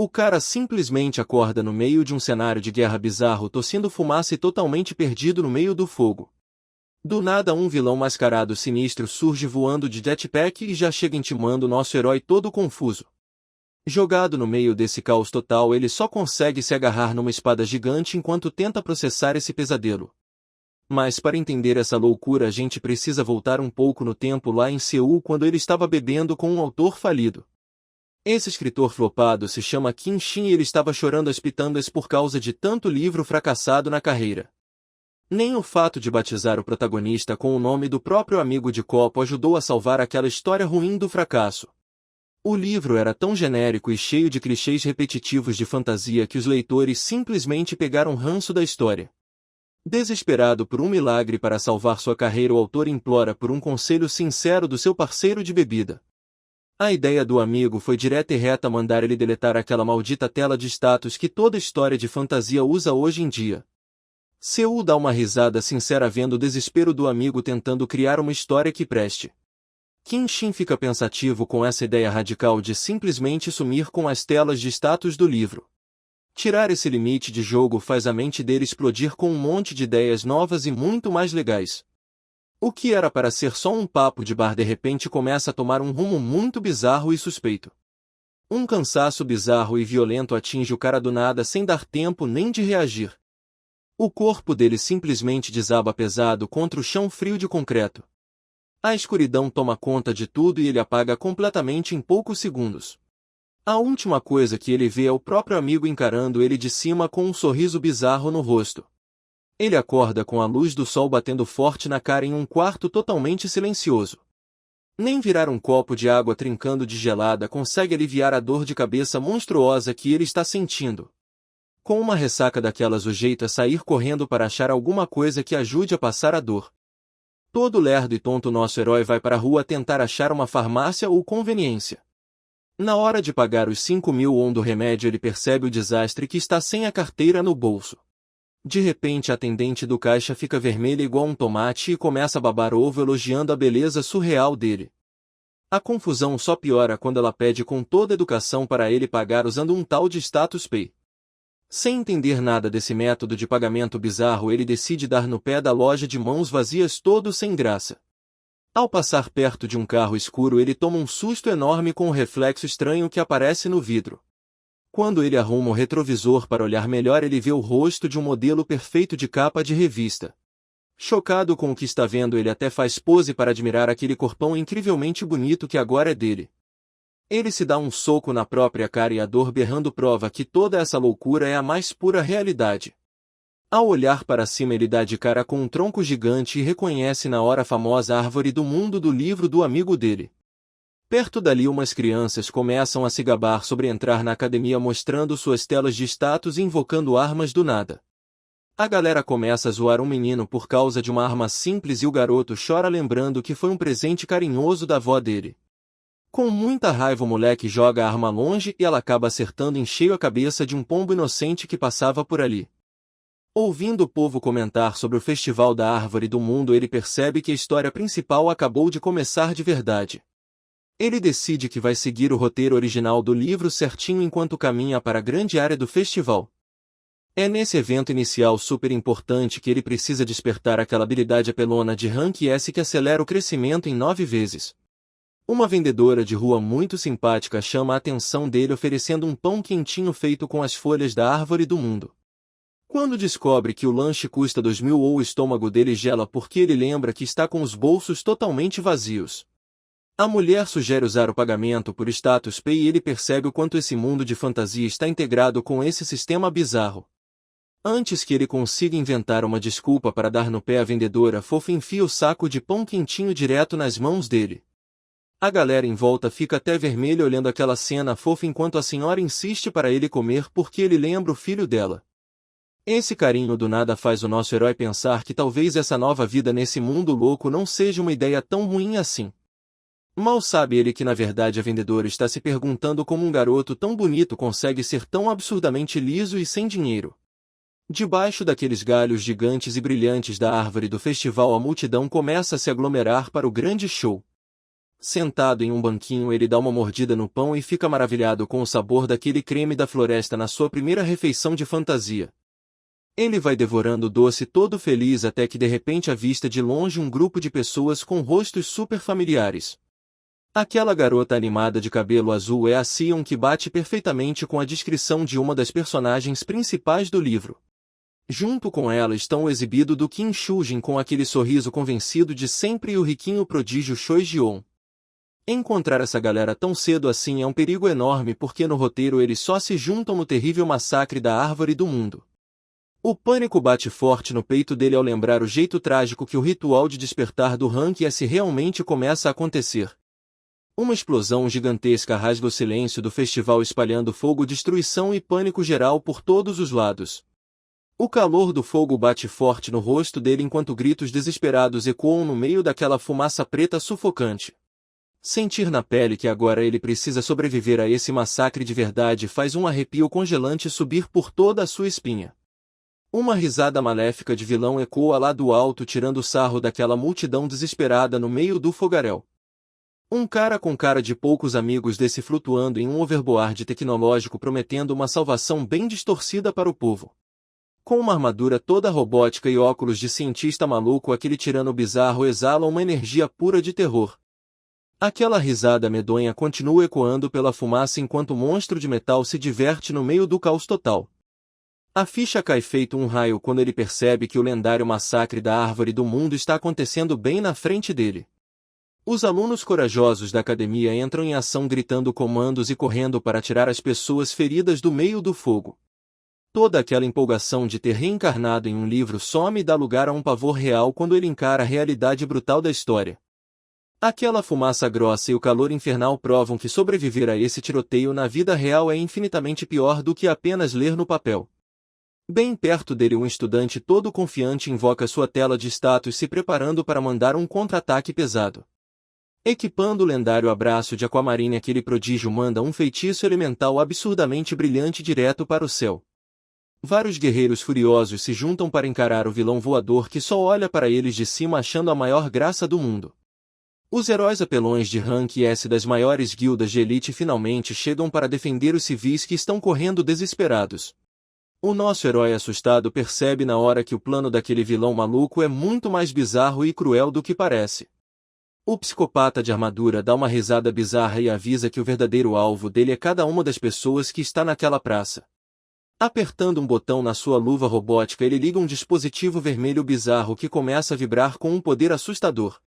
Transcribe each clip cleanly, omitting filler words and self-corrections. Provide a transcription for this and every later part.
O cara simplesmente acorda no meio de um cenário de guerra bizarro tossindo fumaça e totalmente perdido no meio do fogo. Do nada um vilão mascarado sinistro surge voando de jetpack e já chega intimando nosso herói todo confuso. Jogado no meio desse caos total, ele só consegue se agarrar numa espada gigante enquanto tenta processar esse pesadelo. Mas para entender essa loucura a gente precisa voltar um pouco no tempo lá em Seul quando ele estava bebendo com um autor falido. Esse escritor flopado se chama Kim Shin e ele estava chorando as pitangas por causa de tanto livro fracassado na carreira. Nem o fato de batizar o protagonista com o nome do próprio amigo de copo ajudou a salvar aquela história ruim do fracasso. O livro era tão genérico e cheio de clichês repetitivos de fantasia que os leitores simplesmente pegaram ranço da história. Desesperado por um milagre para salvar sua carreira, o autor implora por um conselho sincero do seu parceiro de bebida. A ideia do amigo foi direta e reta: mandar ele deletar aquela maldita tela de status que toda história de fantasia usa hoje em dia. Seul dá uma risada sincera vendo o desespero do amigo tentando criar uma história que preste. Kim Shin fica pensativo com essa ideia radical de simplesmente sumir com as telas de status do livro. Tirar esse limite de jogo faz a mente dele explodir com um monte de ideias novas e muito mais legais. O que era para ser só um papo de bar de repente começa a tomar um rumo muito bizarro e suspeito. Um cansaço bizarro e violento atinge o cara do nada sem dar tempo nem de reagir. O corpo dele simplesmente desaba pesado contra o chão frio de concreto. A escuridão toma conta de tudo e ele apaga completamente em poucos segundos. A última coisa que ele vê é o próprio amigo encarando ele de cima com um sorriso bizarro no rosto. Ele acorda com a luz do sol batendo forte na cara em um quarto totalmente silencioso. Nem virar um copo de água trincando de gelada consegue aliviar a dor de cabeça monstruosa que ele está sentindo. Com uma ressaca daquelas, o jeito é sair correndo para achar alguma coisa que ajude a passar a dor. Todo lerdo e tonto, nosso herói vai para a rua tentar achar uma farmácia ou conveniência. Na hora de pagar os 5.000 won do remédio, ele percebe o desastre que está sem a carteira no bolso. De repente a atendente do caixa fica vermelha igual um tomate e começa a babar ovo elogiando a beleza surreal dele. A confusão só piora quando ela pede com toda educação para ele pagar usando um tal de status pay. Sem entender nada desse método de pagamento bizarro, ele decide dar no pé da loja de mãos vazias, todo sem graça. Ao passar perto de um carro escuro, ele toma um susto enorme com o reflexo estranho que aparece no vidro. Quando ele arruma o retrovisor para olhar melhor, ele vê o rosto de um modelo perfeito de capa de revista. Chocado com o que está vendo, ele até faz pose para admirar aquele corpão incrivelmente bonito que agora é dele. Ele se dá um soco na própria cara e a dor berrando prova que toda essa loucura é a mais pura realidade. Ao olhar para cima, ele dá de cara com um tronco gigante e reconhece na hora a famosa árvore do mundo do livro do amigo dele. Perto dali, umas crianças começam a se gabar sobre entrar na academia mostrando suas telas de status e invocando armas do nada. A galera começa a zoar um menino por causa de uma arma simples e o garoto chora lembrando que foi um presente carinhoso da avó dele. Com muita raiva, o moleque joga a arma longe e ela acaba acertando em cheio a cabeça de um pombo inocente que passava por ali. Ouvindo o povo comentar sobre o festival da árvore do mundo, ele percebe que a história principal acabou de começar de verdade. Ele decide que vai seguir o roteiro original do livro certinho enquanto caminha para a grande área do festival. É nesse evento inicial super importante que ele precisa despertar aquela habilidade apelona de Rank S que acelera o crescimento em 9 vezes. Uma vendedora de rua muito simpática chama a atenção dele oferecendo um pão quentinho feito com as folhas da árvore do mundo. Quando descobre que o lanche custa 2.000 ou o estômago dele gela porque ele lembra que está com os bolsos totalmente vazios. A mulher sugere usar o pagamento por status pay e ele percebe o quanto esse mundo de fantasia está integrado com esse sistema bizarro. Antes que ele consiga inventar uma desculpa para dar no pé, a vendedora fofa enfia o saco de pão quentinho direto nas mãos dele. A galera em volta fica até vermelha olhando aquela cena fofa enquanto a senhora insiste para ele comer porque ele lembra o filho dela. Esse carinho do nada faz o nosso herói pensar que talvez essa nova vida nesse mundo louco não seja uma ideia tão ruim assim. Mal sabe ele que na verdade a vendedora está se perguntando como um garoto tão bonito consegue ser tão absurdamente liso e sem dinheiro. Debaixo daqueles galhos gigantes e brilhantes da árvore do festival, a multidão começa a se aglomerar para o grande show. Sentado em um banquinho, ele dá uma mordida no pão e fica maravilhado com o sabor daquele creme da floresta na sua primeira refeição de fantasia. Ele vai devorando o doce todo feliz até que de repente avista de longe um grupo de pessoas com rostos super familiares. Aquela garota animada de cabelo azul é a Sion, que bate perfeitamente com a descrição de uma das personagens principais do livro. Junto com ela estão o exibido do Kim Soo-jin com aquele sorriso convencido de sempre e o riquinho prodígio Choi Ji-won. Encontrar essa galera tão cedo assim é um perigo enorme, porque no roteiro eles só se juntam no terrível massacre da Árvore do Mundo. O pânico bate forte no peito dele ao lembrar o jeito trágico que o ritual de despertar do Rank S realmente começa a acontecer. Uma explosão gigantesca rasga o silêncio do festival, espalhando fogo, destruição e pânico geral por todos os lados. O calor do fogo bate forte no rosto dele enquanto gritos desesperados ecoam no meio daquela fumaça preta sufocante. Sentir na pele que agora ele precisa sobreviver a esse massacre de verdade faz um arrepio congelante subir por toda a sua espinha. Uma risada maléfica de vilão ecoa lá do alto, tirando sarro daquela multidão desesperada no meio do fogaréu. Um cara com cara de poucos amigos desce flutuando em um overboard tecnológico, prometendo uma salvação bem distorcida para o povo. Com uma armadura toda robótica e óculos de cientista maluco, aquele tirano bizarro exala uma energia pura de terror. Aquela risada medonha continua ecoando pela fumaça enquanto o monstro de metal se diverte no meio do caos total. A ficha cai feito um raio quando ele percebe que o lendário massacre da Árvore do Mundo está acontecendo bem na frente dele. Os alunos corajosos da academia entram em ação, gritando comandos e correndo para tirar as pessoas feridas do meio do fogo. Toda aquela empolgação de ter reencarnado em um livro some e dá lugar a um pavor real quando ele encara a realidade brutal da história. Aquela fumaça grossa e o calor infernal provam que sobreviver a esse tiroteio na vida real é infinitamente pior do que apenas ler no papel. Bem perto dele, um estudante todo confiante invoca sua tela de status, se preparando para mandar um contra-ataque pesado. Equipando o lendário abraço de Aquamarine, aquele prodígio manda um feitiço elemental absurdamente brilhante direto para o céu. Vários guerreiros furiosos se juntam para encarar o vilão voador, que só olha para eles de cima achando a maior graça do mundo. Os heróis apelões de Rank S das maiores guildas de elite finalmente chegam para defender os civis que estão correndo desesperados. O nosso herói assustado percebe na hora que o plano daquele vilão maluco é muito mais bizarro e cruel do que parece. O psicopata de armadura dá uma risada bizarra e avisa que o verdadeiro alvo dele é cada uma das pessoas que está naquela praça. Apertando um botão na sua luva robótica, ele liga um dispositivo vermelho bizarro que começa a vibrar com um poder assustador.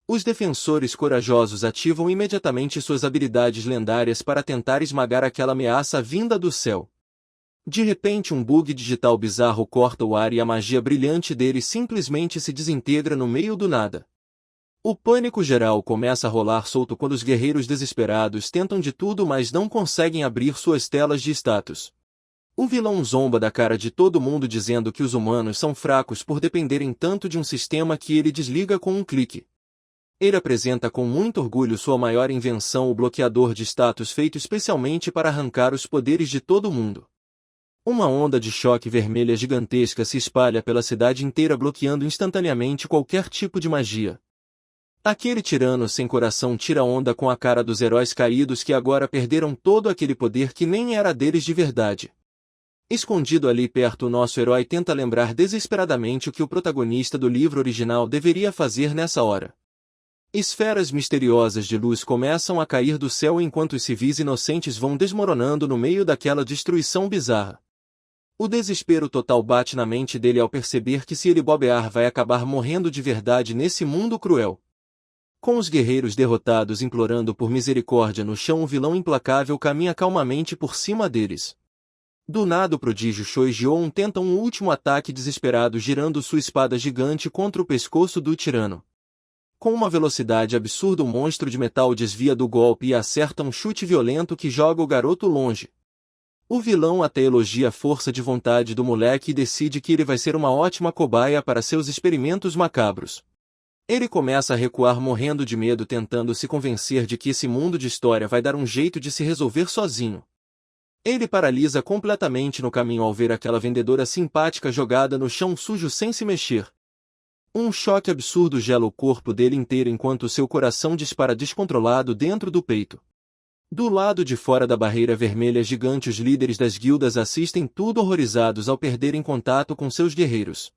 Os defensores corajosos ativam imediatamente suas habilidades lendárias para tentar esmagar aquela ameaça vinda do céu. De repente, um bug digital bizarro corta o ar e a magia brilhante dele simplesmente se desintegra no meio do nada. O pânico geral começa a rolar solto quando os guerreiros desesperados tentam de tudo, mas não conseguem abrir suas telas de status. O vilão zomba da cara de todo mundo, dizendo que os humanos são fracos por dependerem tanto de um sistema que ele desliga com um clique. Ele apresenta com muito orgulho sua maior invenção, o bloqueador de status, feito especialmente para arrancar os poderes de todo mundo. Uma onda de choque vermelha gigantesca se espalha pela cidade inteira, bloqueando instantaneamente qualquer tipo de magia. Aquele tirano sem coração tira onda com a cara dos heróis caídos, que agora perderam todo aquele poder que nem era deles de verdade. Escondido ali perto, o nosso herói tenta lembrar desesperadamente o que o protagonista do livro original deveria fazer nessa hora. Esferas misteriosas de luz começam a cair do céu enquanto os civis inocentes vão desmoronando no meio daquela destruição bizarra. O desespero total bate na mente dele ao perceber que, se ele bobear, vai acabar morrendo de verdade nesse mundo cruel. Com os guerreiros derrotados implorando por misericórdia no chão, o vilão implacável caminha calmamente por cima deles. Do nada, o prodígio Choi Ji-won tenta um último ataque desesperado, girando sua espada gigante contra o pescoço do tirano. Com uma velocidade absurda, o monstro de metal desvia do golpe e acerta um chute violento que joga o garoto longe. O vilão até elogia a força de vontade do moleque e decide que ele vai ser uma ótima cobaia para seus experimentos macabros. Ele começa a recuar, morrendo de medo, tentando se convencer de que esse mundo de história vai dar um jeito de se resolver sozinho. Ele paralisa completamente no caminho ao ver aquela vendedora simpática jogada no chão sujo sem se mexer. Um choque absurdo gela o corpo dele inteiro enquanto seu coração dispara descontrolado dentro do peito. Do lado de fora da barreira vermelha gigante, os líderes das guildas assistem tudo horrorizados ao perderem contato com seus guerreiros.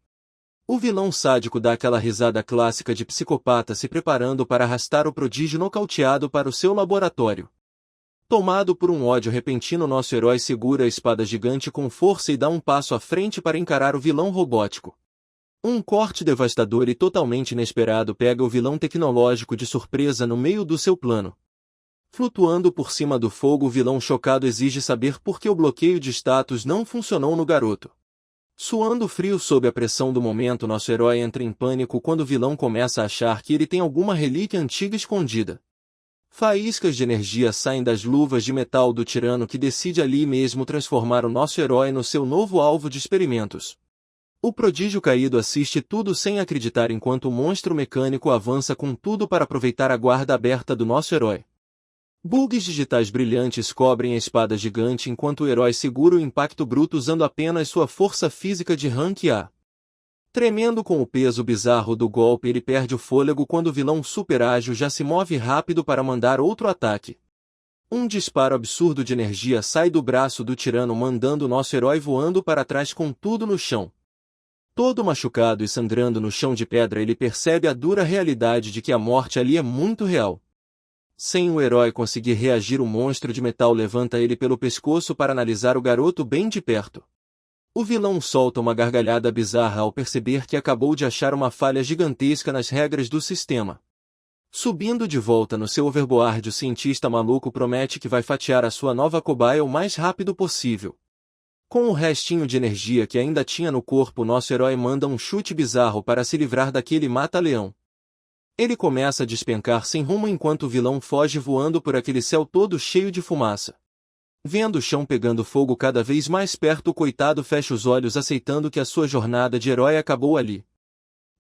O vilão sádico dá aquela risada clássica de psicopata se preparando para arrastar o prodígio nocauteado para o seu laboratório. Tomado por um ódio repentino, nosso herói segura a espada gigante com força e dá um passo à frente para encarar o vilão robótico. Um corte devastador e totalmente inesperado pega o vilão tecnológico de surpresa no meio do seu plano. Flutuando por cima do fogo, o vilão chocado exige saber por que o bloqueio de status não funcionou no garoto. Suando frio sob a pressão do momento, nosso herói entra em pânico quando o vilão começa a achar que ele tem alguma relíquia antiga escondida. Faíscas de energia saem das luvas de metal do tirano, que decide ali mesmo transformar o nosso herói no seu novo alvo de experimentos. O prodígio caído assiste tudo sem acreditar enquanto o monstro mecânico avança com tudo para aproveitar a guarda aberta do nosso herói. Bugs digitais brilhantes cobrem a espada gigante enquanto o herói segura o impacto bruto usando apenas sua força física de rank A. Tremendo com o peso bizarro do golpe, ele perde o fôlego quando o vilão super ágil já se move rápido para mandar outro ataque. Um disparo absurdo de energia sai do braço do tirano, mandando nosso herói voando para trás com tudo no chão. Todo machucado e sangrando no chão de pedra, ele percebe a dura realidade de que a morte ali é muito real. Sem o herói conseguir reagir, o monstro de metal levanta ele pelo pescoço para analisar o garoto bem de perto. O vilão solta uma gargalhada bizarra ao perceber que acabou de achar uma falha gigantesca nas regras do sistema. Subindo de volta no seu overboard, o cientista maluco promete que vai fatiar a sua nova cobaia o mais rápido possível. Com o restinho de energia que ainda tinha no corpo, nosso herói manda um chute bizarro para se livrar daquele mata-leão. Ele começa a despencar sem rumo enquanto o vilão foge voando por aquele céu todo cheio de fumaça. Vendo o chão pegando fogo cada vez mais perto, o coitado fecha os olhos aceitando que a sua jornada de herói acabou ali.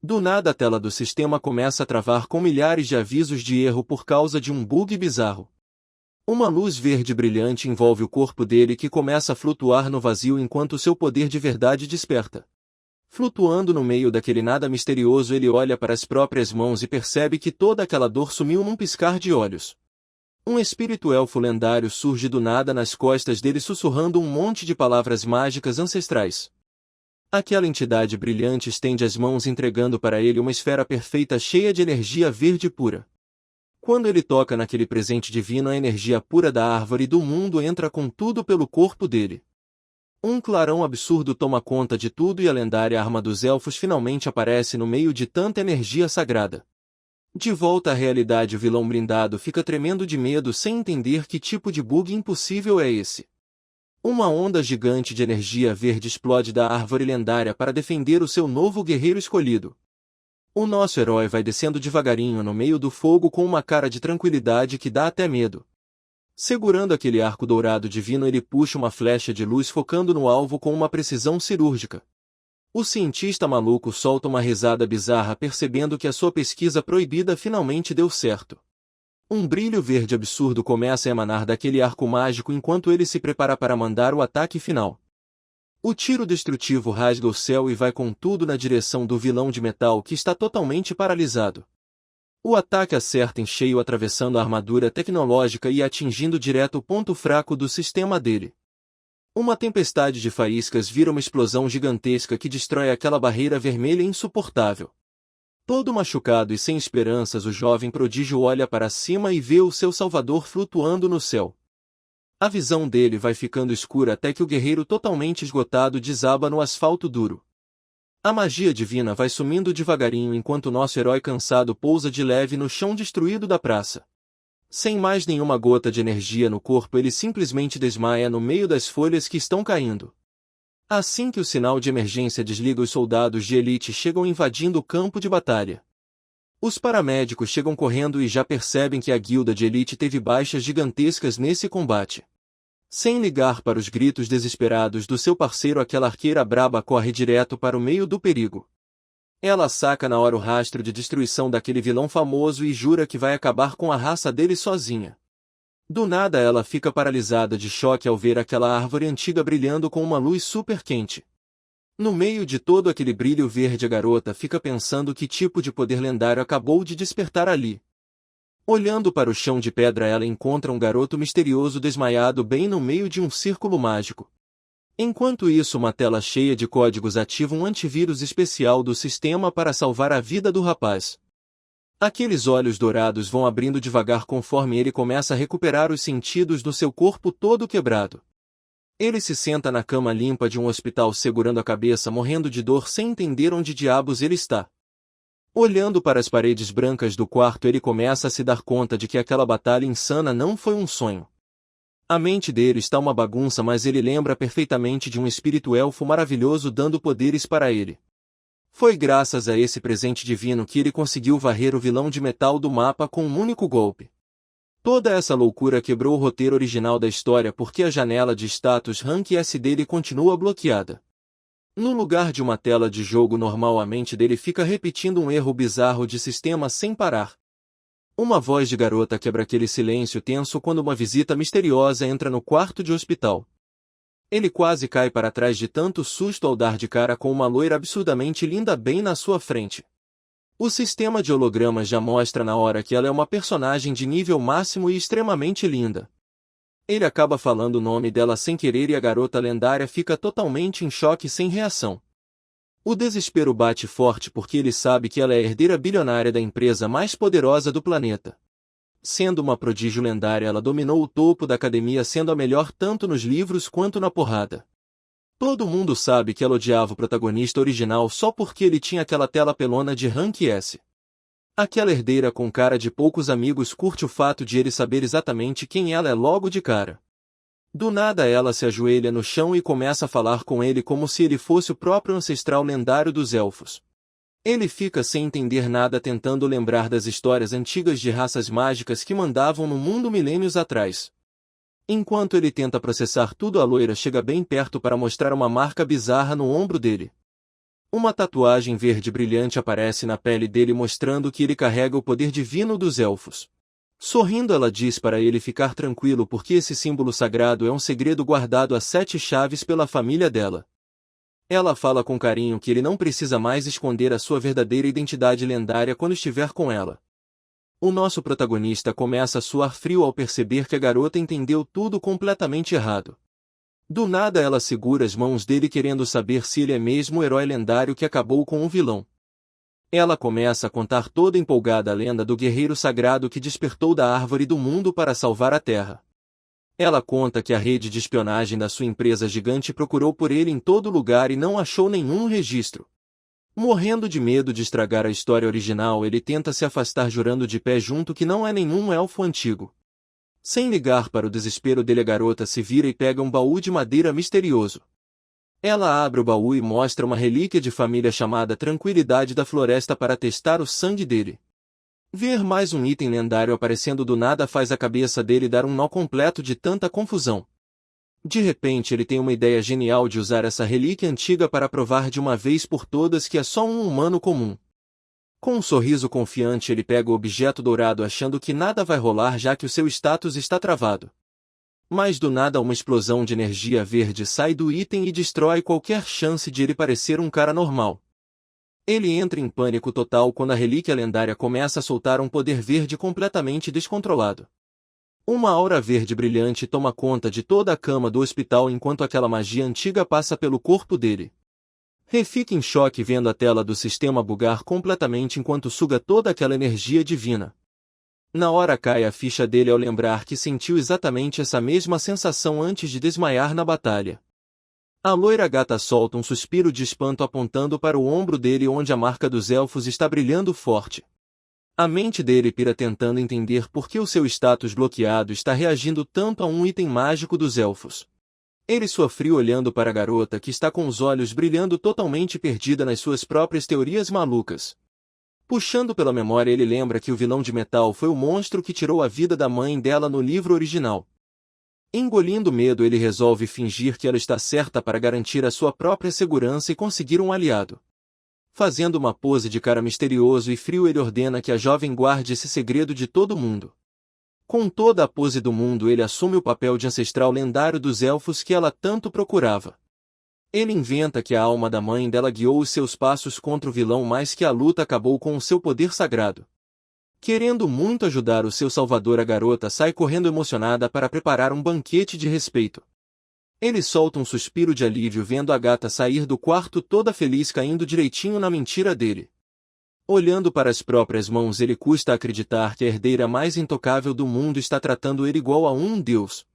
Do nada, a tela do sistema começa a travar com milhares de avisos de erro por causa de um bug bizarro. Uma luz verde brilhante envolve o corpo dele, que começa a flutuar no vazio enquanto seu poder de verdade desperta. Flutuando no meio daquele nada misterioso, ele olha para as próprias mãos e percebe que toda aquela dor sumiu num piscar de olhos. Um espírito elfo lendário surge do nada nas costas dele, sussurrando um monte de palavras mágicas ancestrais. Aquela entidade brilhante estende as mãos, entregando para ele uma esfera perfeita cheia de energia verde pura. Quando ele toca naquele presente divino, a energia pura da árvore do mundo entra com tudo pelo corpo dele. Um clarão absurdo toma conta de tudo e a lendária arma dos elfos finalmente aparece no meio de tanta energia sagrada. De volta à realidade, o vilão blindado fica tremendo de medo sem entender que tipo de bug impossível é esse. Uma onda gigante de energia verde explode da árvore lendária para defender o seu novo guerreiro escolhido. O nosso herói vai descendo devagarinho no meio do fogo com uma cara de tranquilidade que dá até medo. Segurando aquele arco dourado divino, ele puxa uma flecha de luz focando no alvo com uma precisão cirúrgica. O cientista maluco solta uma risada bizarra percebendo que a sua pesquisa proibida finalmente deu certo. Um brilho verde absurdo começa a emanar daquele arco mágico enquanto ele se prepara para mandar o ataque final. O tiro destrutivo rasga o céu e vai com tudo na direção do vilão de metal, que está totalmente paralisado. O ataque acerta em cheio, atravessando a armadura tecnológica e atingindo direto o ponto fraco do sistema dele. Uma tempestade de faíscas vira uma explosão gigantesca que destrói aquela barreira vermelha insuportável. Todo machucado e sem esperanças, o jovem prodígio olha para cima e vê o seu salvador flutuando no céu. A visão dele vai ficando escura até que o guerreiro, totalmente esgotado, desaba no asfalto duro. A magia divina vai sumindo devagarinho enquanto nosso herói cansado pousa de leve no chão destruído da praça. Sem mais nenhuma gota de energia no corpo, ele simplesmente desmaia no meio das folhas que estão caindo. Assim que o sinal de emergência desliga, os soldados de elite chegam invadindo o campo de batalha. Os paramédicos chegam correndo e já percebem que a guilda de elite teve baixas gigantescas nesse combate. Sem ligar para os gritos desesperados do seu parceiro, aquela arqueira braba corre direto para o meio do perigo. Ela saca na hora o rastro de destruição daquele vilão famoso e jura que vai acabar com a raça dele sozinha. Do nada, ela fica paralisada de choque ao ver aquela árvore antiga brilhando com uma luz super quente. No meio de todo aquele brilho verde, a garota fica pensando que tipo de poder lendário acabou de despertar ali. Olhando para o chão de pedra, ela encontra um garoto misterioso desmaiado bem no meio de um círculo mágico. Enquanto isso, uma tela cheia de códigos ativa um antivírus especial do sistema para salvar a vida do rapaz. Aqueles olhos dourados vão abrindo devagar conforme ele começa a recuperar os sentidos do seu corpo todo quebrado. Ele se senta na cama limpa de um hospital segurando a cabeça, morrendo de dor sem entender onde diabos ele está. Olhando para as paredes brancas do quarto, ele começa a se dar conta de que aquela batalha insana não foi um sonho. A mente dele está uma bagunça, mas ele lembra perfeitamente de um espírito elfo maravilhoso dando poderes para ele. Foi graças a esse presente divino que ele conseguiu varrer o vilão de metal do mapa com um único golpe. Toda essa loucura quebrou o roteiro original da história porque a janela de status Rank S dele continua bloqueada. No lugar de uma tela de jogo normal, a mente dele fica repetindo um erro bizarro de sistema sem parar. Uma voz de garota quebra aquele silêncio tenso quando uma visita misteriosa entra no quarto de hospital. Ele quase cai para trás de tanto susto ao dar de cara com uma loira absurdamente linda bem na sua frente. O sistema de hologramas já mostra na hora que ela é uma personagem de nível máximo e extremamente linda. Ele acaba falando o nome dela sem querer e a garota lendária fica totalmente em choque sem reação. O desespero bate forte porque ele sabe que ela é a herdeira bilionária da empresa mais poderosa do planeta. Sendo uma prodígio lendária, ela dominou o topo da academia, sendo a melhor tanto nos livros quanto na porrada. Todo mundo sabe que ela odiava o protagonista original só porque ele tinha aquela tela pelona de Rank S. Aquela herdeira com cara de poucos amigos curte o fato de ele saber exatamente quem ela é logo de cara. Do nada ela se ajoelha no chão e começa a falar com ele como se ele fosse o próprio ancestral lendário dos elfos. Ele fica sem entender nada, tentando lembrar das histórias antigas de raças mágicas que mandavam no mundo milênios atrás. Enquanto ele tenta processar tudo, a loira chega bem perto para mostrar uma marca bizarra no ombro dele. Uma tatuagem verde brilhante aparece na pele dele, mostrando que ele carrega o poder divino dos elfos. Sorrindo, ela diz para ele ficar tranquilo porque esse símbolo sagrado é um segredo guardado a 7 chaves pela família dela. Ela fala com carinho que ele não precisa mais esconder a sua verdadeira identidade lendária quando estiver com ela. O nosso protagonista começa a suar frio ao perceber que a garota entendeu tudo completamente errado. Do nada ela segura as mãos dele, querendo saber se ele é mesmo o herói lendário que acabou com o vilão. Ela começa a contar toda empolgada a lenda do guerreiro sagrado que despertou da árvore do mundo para salvar a Terra. Ela conta que a rede de espionagem da sua empresa gigante procurou por ele em todo lugar e não achou nenhum registro. Morrendo de medo de estragar a história original, ele tenta se afastar, jurando de pé junto que não é nenhum elfo antigo. Sem ligar para o desespero dele, a garota se vira e pega um baú de madeira misterioso. Ela abre o baú e mostra uma relíquia de família chamada Tranquilidade da Floresta para testar o sangue dele. Ver mais um item lendário aparecendo do nada faz a cabeça dele dar um nó completo de tanta confusão. De repente ele tem uma ideia genial de usar essa relíquia antiga para provar de uma vez por todas que é só um humano comum. Com um sorriso confiante, ele pega o objeto dourado, achando que nada vai rolar já que o seu status está travado. Mas do nada uma explosão de energia verde sai do item e destrói qualquer chance de ele parecer um cara normal. Ele entra em pânico total quando a relíquia lendária começa a soltar um poder verde completamente descontrolado. Uma aura verde brilhante toma conta de toda a cama do hospital enquanto aquela magia antiga passa pelo corpo dele. He fica em choque vendo a tela do sistema bugar completamente enquanto suga toda aquela energia divina. Na hora cai a ficha dele ao lembrar que sentiu exatamente essa mesma sensação antes de desmaiar na batalha. A loira gata solta um suspiro de espanto apontando para o ombro dele onde a marca dos elfos está brilhando forte. A mente dele pira tentando entender por que o seu status bloqueado está reagindo tanto a um item mágico dos elfos. Ele sua frio olhando para a garota que está com os olhos brilhando, totalmente perdida nas suas próprias teorias malucas. Puxando pela memória, ele lembra que o vilão de metal foi o monstro que tirou a vida da mãe dela no livro original. Engolindo medo, ele resolve fingir que ela está certa para garantir a sua própria segurança e conseguir um aliado. Fazendo uma pose de cara misterioso e frio, ele ordena que a jovem guarde esse segredo de todo mundo. Com toda a pose do mundo, ele assume o papel de ancestral lendário dos elfos que ela tanto procurava. Ele inventa que a alma da mãe dela guiou os seus passos contra o vilão, mas que a luta acabou com o seu poder sagrado. Querendo muito ajudar o seu salvador, a garota sai correndo emocionada para preparar um banquete de respeito. Ele solta um suspiro de alívio vendo a gata sair do quarto toda feliz, caindo direitinho na mentira dele. Olhando para as próprias mãos, ele custa acreditar que a herdeira mais intocável do mundo está tratando ele igual a um deus.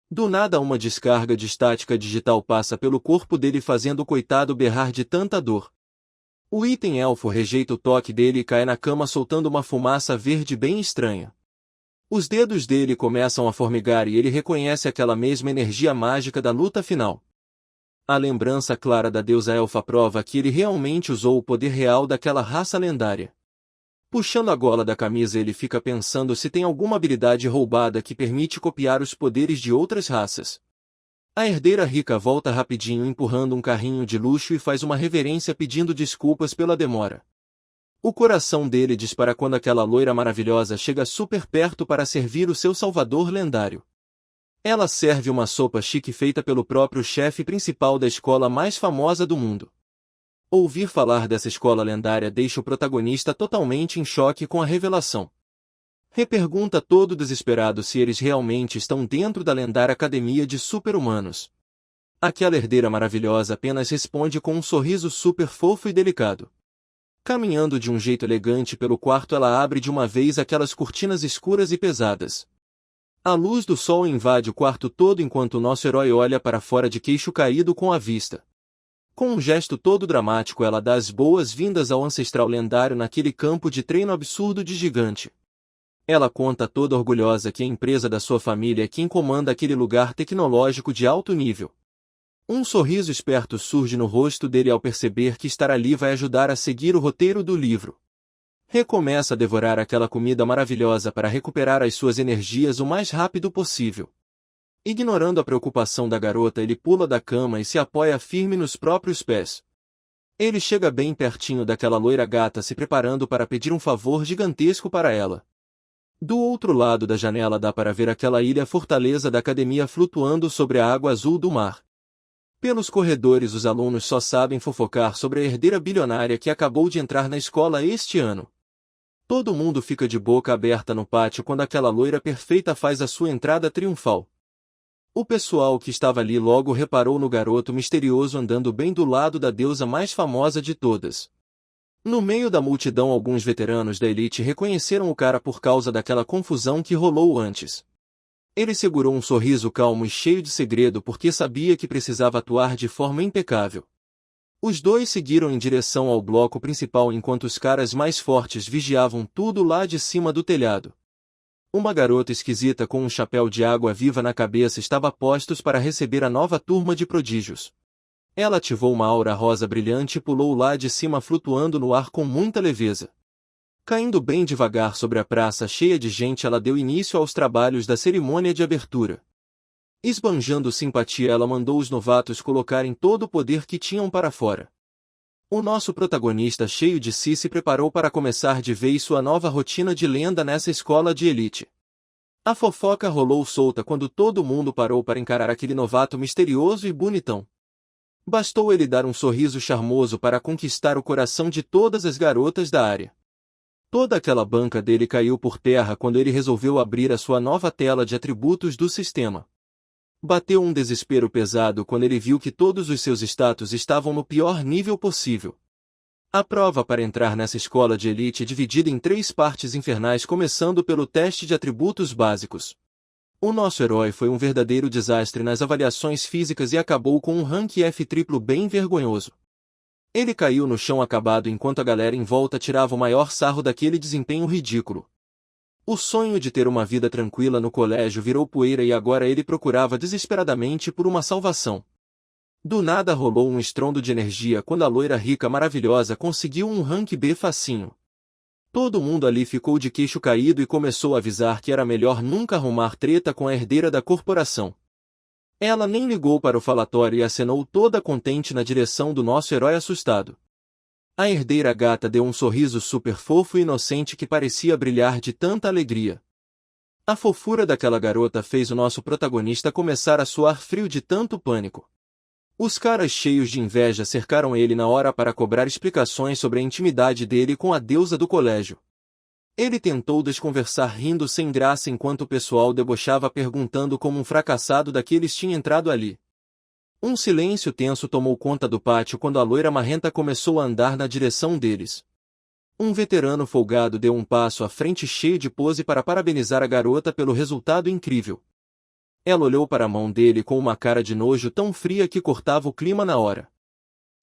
Do nada, uma descarga de estática digital passa pelo corpo dele, fazendo o coitado berrar de tanta dor. O item elfo rejeita o toque dele e cai na cama soltando uma fumaça verde bem estranha. Os dedos dele começam a formigar e ele reconhece aquela mesma energia mágica da luta final. A lembrança clara da deusa elfa prova que ele realmente usou o poder real daquela raça lendária. Puxando a gola da camisa, ele fica pensando se tem alguma habilidade roubada que permite copiar os poderes de outras raças. A herdeira rica volta rapidinho empurrando um carrinho de luxo e faz uma reverência pedindo desculpas pela demora. O coração dele dispara quando aquela loira maravilhosa chega super perto para servir o seu salvador lendário. Ela serve uma sopa chique feita pelo próprio chefe principal da escola mais famosa do mundo. Ouvir falar dessa escola lendária deixa o protagonista totalmente em choque com a revelação. Repergunta todo desesperado se eles realmente estão dentro da lendária academia de super-humanos. Aquela herdeira maravilhosa apenas responde com um sorriso super fofo e delicado. Caminhando de um jeito elegante pelo quarto, ela abre de uma vez aquelas cortinas escuras e pesadas. A luz do sol invade o quarto todo enquanto o nosso herói olha para fora de queixo caído com a vista. Com um gesto todo dramático, ela dá as boas-vindas ao ancestral lendário naquele campo de treino absurdo de gigante. Ela conta toda orgulhosa que a empresa da sua família é quem comanda aquele lugar tecnológico de alto nível. Um sorriso esperto surge no rosto dele ao perceber que estar ali vai ajudar a seguir o roteiro do livro. Recomeça a devorar aquela comida maravilhosa para recuperar as suas energias o mais rápido possível. Ignorando a preocupação da garota, ele pula da cama e se apoia firme nos próprios pés. Ele chega bem pertinho daquela loira gata, se preparando para pedir um favor gigantesco para ela. Do outro lado da janela dá para ver aquela ilha-fortaleza da academia flutuando sobre a água azul do mar. Pelos corredores, os alunos só sabem fofocar sobre a herdeira bilionária que acabou de entrar na escola este ano. Todo mundo fica de boca aberta no pátio quando aquela loira perfeita faz a sua entrada triunfal. O pessoal que estava ali logo reparou no garoto misterioso andando bem do lado da deusa mais famosa de todas. No meio da multidão, alguns veteranos da elite reconheceram o cara por causa daquela confusão que rolou antes. Ele segurou um sorriso calmo e cheio de segredo porque sabia que precisava atuar de forma impecável. Os dois seguiram em direção ao bloco principal enquanto os caras mais fortes vigiavam tudo lá de cima do telhado. Uma garota esquisita com um chapéu de água viva na cabeça estava a postos para receber a nova turma de prodígios. Ela ativou uma aura rosa brilhante e pulou lá de cima, flutuando no ar com muita leveza. Caindo bem devagar sobre a praça cheia de gente, ela deu início aos trabalhos da cerimônia de abertura. Esbanjando simpatia, ela mandou os novatos colocarem todo o poder que tinham para fora. O nosso protagonista, cheio de si, se preparou para começar de vez sua nova rotina de lenda nessa escola de elite. A fofoca rolou solta quando todo mundo parou para encarar aquele novato misterioso e bonitão. Bastou ele dar um sorriso charmoso para conquistar o coração de todas as garotas da área. Toda aquela banca dele caiu por terra quando ele resolveu abrir a sua nova tela de atributos do sistema. Bateu um desespero pesado quando ele viu que todos os seus status estavam no pior nível possível. A prova para entrar nessa escola de elite é dividida em 3 partes infernais, começando pelo teste de atributos básicos. O nosso herói foi um verdadeiro desastre nas avaliações físicas e acabou com um rank F triplo bem vergonhoso. Ele caiu no chão acabado enquanto a galera em volta tirava o maior sarro daquele desempenho ridículo. O sonho de ter uma vida tranquila no colégio virou poeira e agora ele procurava desesperadamente por uma salvação. Do nada rolou um estrondo de energia quando a loira rica maravilhosa conseguiu um rank B facinho. Todo mundo ali ficou de queixo caído e começou a avisar que era melhor nunca arrumar treta com a herdeira da corporação. Ela nem ligou para o falatório e acenou toda contente na direção do nosso herói assustado. A herdeira gata deu um sorriso super fofo e inocente que parecia brilhar de tanta alegria. A fofura daquela garota fez o nosso protagonista começar a suar frio de tanto pânico. Os caras cheios de inveja cercaram ele na hora para cobrar explicações sobre a intimidade dele com a deusa do colégio. Ele tentou desconversar rindo sem graça enquanto o pessoal debochava perguntando como um fracassado daqueles tinha entrado ali. Um silêncio tenso tomou conta do pátio quando a loira marrenta começou a andar na direção deles. Um veterano folgado deu um passo à frente cheio de pose para parabenizar a garota pelo resultado incrível. Ela olhou para a mão dele com uma cara de nojo tão fria que cortava o clima na hora.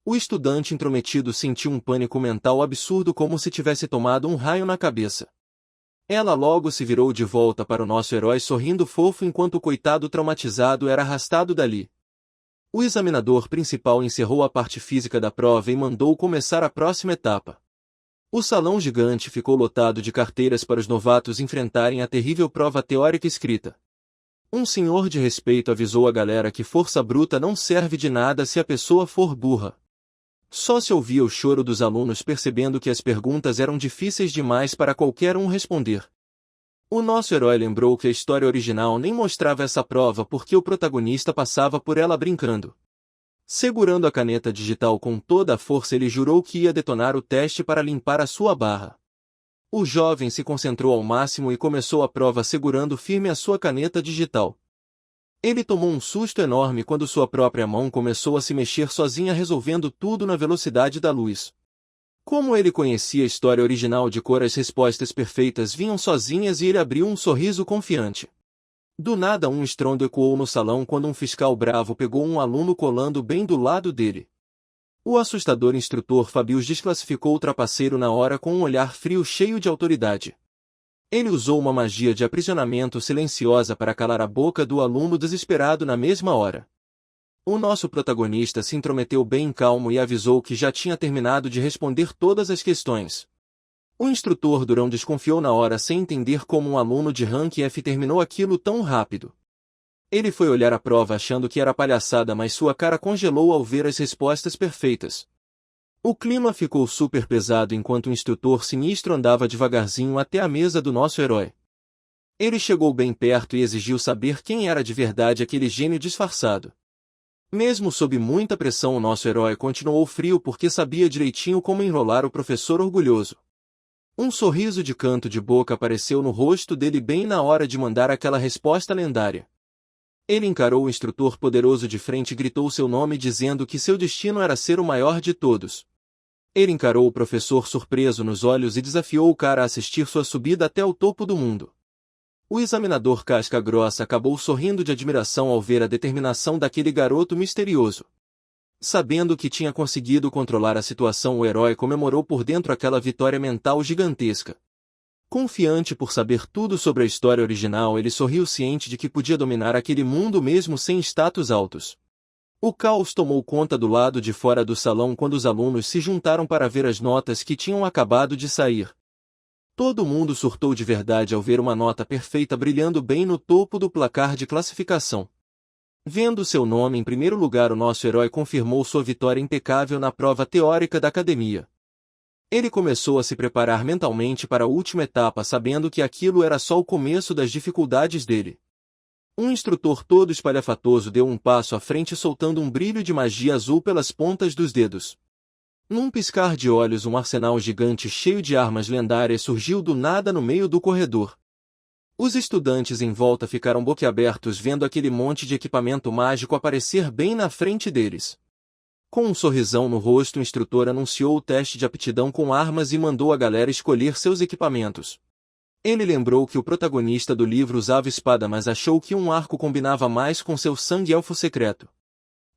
O estudante intrometido sentiu um pânico mental absurdo como se tivesse tomado um raio na cabeça. Ela logo se virou de volta para o nosso herói sorrindo fofo enquanto o coitado traumatizado era arrastado dali. O examinador principal encerrou a parte física da prova e mandou começar a próxima etapa. O salão gigante ficou lotado de carteiras para os novatos enfrentarem a terrível prova teórica escrita. Um senhor de respeito avisou a galera que força bruta não serve de nada se a pessoa for burra. Só se ouvia o choro dos alunos percebendo que as perguntas eram difíceis demais para qualquer um responder. O nosso herói lembrou que a história original nem mostrava essa prova porque o protagonista passava por ela brincando. Segurando a caneta digital com toda a força, ele jurou que ia detonar o teste para limpar a sua barra. O jovem se concentrou ao máximo e começou a prova segurando firme a sua caneta digital. Ele tomou um susto enorme quando sua própria mão começou a se mexer sozinha resolvendo tudo na velocidade da luz. Como ele conhecia a história original de cor, as respostas perfeitas vinham sozinhas e ele abriu um sorriso confiante. Do nada um estrondo ecoou no salão quando um fiscal bravo pegou um aluno colando bem do lado dele. O assustador instrutor Fabius desclassificou o trapaceiro na hora com um olhar frio cheio de autoridade. Ele usou uma magia de aprisionamento silenciosa para calar a boca do aluno desesperado na mesma hora. O nosso protagonista se intrometeu bem calmo e avisou que já tinha terminado de responder todas as questões. O instrutor durão desconfiou na hora sem entender como um aluno de rank F terminou aquilo tão rápido. Ele foi olhar a prova achando que era palhaçada, mas sua cara congelou ao ver as respostas perfeitas. O clima ficou super pesado enquanto o instrutor sinistro andava devagarzinho até a mesa do nosso herói. Ele chegou bem perto e exigiu saber quem era de verdade aquele gênio disfarçado. Mesmo sob muita pressão, o nosso herói continuou frio porque sabia direitinho como enrolar o professor orgulhoso. Um sorriso de canto de boca apareceu no rosto dele bem na hora de mandar aquela resposta lendária. Ele encarou o instrutor poderoso de frente e gritou seu nome dizendo que seu destino era ser o maior de todos. Ele encarou o professor surpreso nos olhos e desafiou o cara a assistir sua subida até o topo do mundo. O examinador casca grossa acabou sorrindo de admiração ao ver a determinação daquele garoto misterioso. Sabendo que tinha conseguido controlar a situação, o herói comemorou por dentro aquela vitória mental gigantesca. Confiante por saber tudo sobre a história original, ele sorriu ciente de que podia dominar aquele mundo mesmo sem status altos. O caos tomou conta do lado de fora do salão quando os alunos se juntaram para ver as notas que tinham acabado de sair. Todo mundo surtou de verdade ao ver uma nota perfeita brilhando bem no topo do placar de classificação. Vendo seu nome em primeiro lugar, o nosso herói confirmou sua vitória impecável na prova teórica da academia. Ele começou a se preparar mentalmente para a última etapa, sabendo que aquilo era só o começo das dificuldades dele. Um instrutor todo espalhafatoso deu um passo à frente soltando um brilho de magia azul pelas pontas dos dedos. Num piscar de olhos, um arsenal gigante cheio de armas lendárias surgiu do nada no meio do corredor. Os estudantes em volta ficaram boquiabertos vendo aquele monte de equipamento mágico aparecer bem na frente deles. Com um sorrisão no rosto, o instrutor anunciou o teste de aptidão com armas e mandou a galera escolher seus equipamentos. Ele lembrou que o protagonista do livro usava espada, mas achou que um arco combinava mais com seu sangue elfo secreto.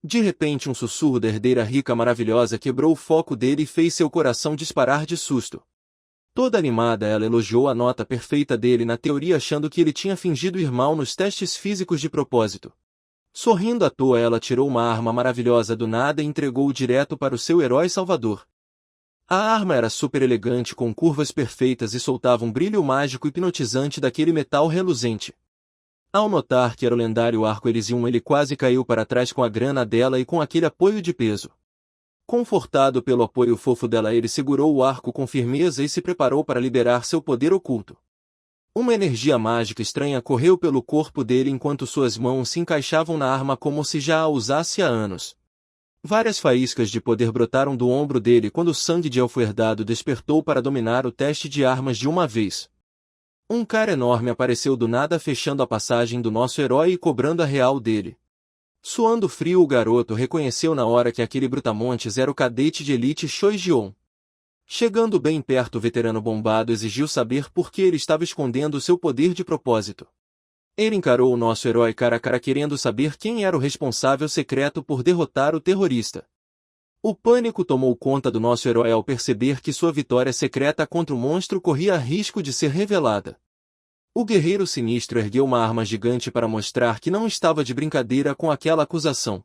De repente, um sussurro da herdeira rica maravilhosa quebrou o foco dele e fez seu coração disparar de susto. Toda animada, ela elogiou a nota perfeita dele na teoria, achando que ele tinha fingido ir mal nos testes físicos de propósito. Sorrindo à toa, ela tirou uma arma maravilhosa do nada e entregou-o direto para o seu herói salvador. A arma era super elegante, com curvas perfeitas e soltava um brilho mágico hipnotizante daquele metal reluzente. Ao notar que era o lendário arco Elysium, ele quase caiu para trás com a grana dela e com aquele apoio de peso. Confortado pelo apoio fofo dela, ele segurou o arco com firmeza e se preparou para liberar seu poder oculto. Uma energia mágica estranha correu pelo corpo dele enquanto suas mãos se encaixavam na arma como se já a usasse há anos. Várias faíscas de poder brotaram do ombro dele quando o sangue de elfo herdado despertou para dominar o teste de armas de uma vez. Um cara enorme apareceu do nada fechando a passagem do nosso herói e cobrando a real dele. Suando frio, o garoto reconheceu na hora que aquele brutamontes era o cadete de elite Choi-Jion. Chegando bem perto, o veterano bombado exigiu saber por que ele estava escondendo seu poder de propósito. Ele encarou o nosso herói cara a cara querendo saber quem era o responsável secreto por derrotar o terrorista. O pânico tomou conta do nosso herói ao perceber que sua vitória secreta contra o monstro corria risco de ser revelada. O guerreiro sinistro ergueu uma arma gigante para mostrar que não estava de brincadeira com aquela acusação.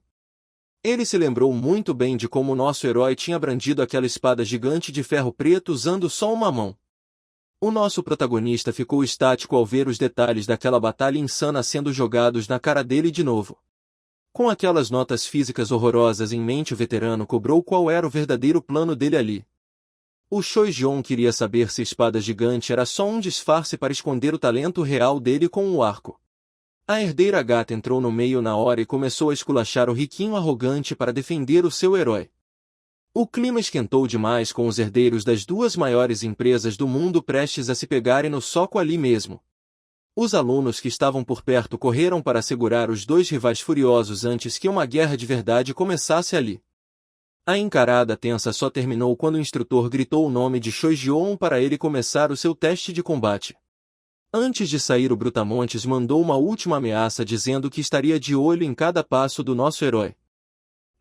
Ele se lembrou muito bem de como o nosso herói tinha brandido aquela espada gigante de ferro preto usando só uma mão. O nosso protagonista ficou estático ao ver os detalhes daquela batalha insana sendo jogados na cara dele de novo. Com aquelas notas físicas horrorosas em mente, o veterano cobrou qual era o verdadeiro plano dele ali. O Choi-Jion queria saber se a espada gigante era só um disfarce para esconder o talento real dele com o arco. A herdeira gata entrou no meio na hora e começou a esculachar o riquinho arrogante para defender o seu herói. O clima esquentou demais com os herdeiros das duas maiores empresas do mundo prestes a se pegarem no soco ali mesmo. Os alunos que estavam por perto correram para segurar os dois rivais furiosos antes que uma guerra de verdade começasse ali. A encarada tensa só terminou quando o instrutor gritou o nome de Choi-Jion para ele começar o seu teste de combate. Antes de sair, o brutamontes mandou uma última ameaça dizendo que estaria de olho em cada passo do nosso herói.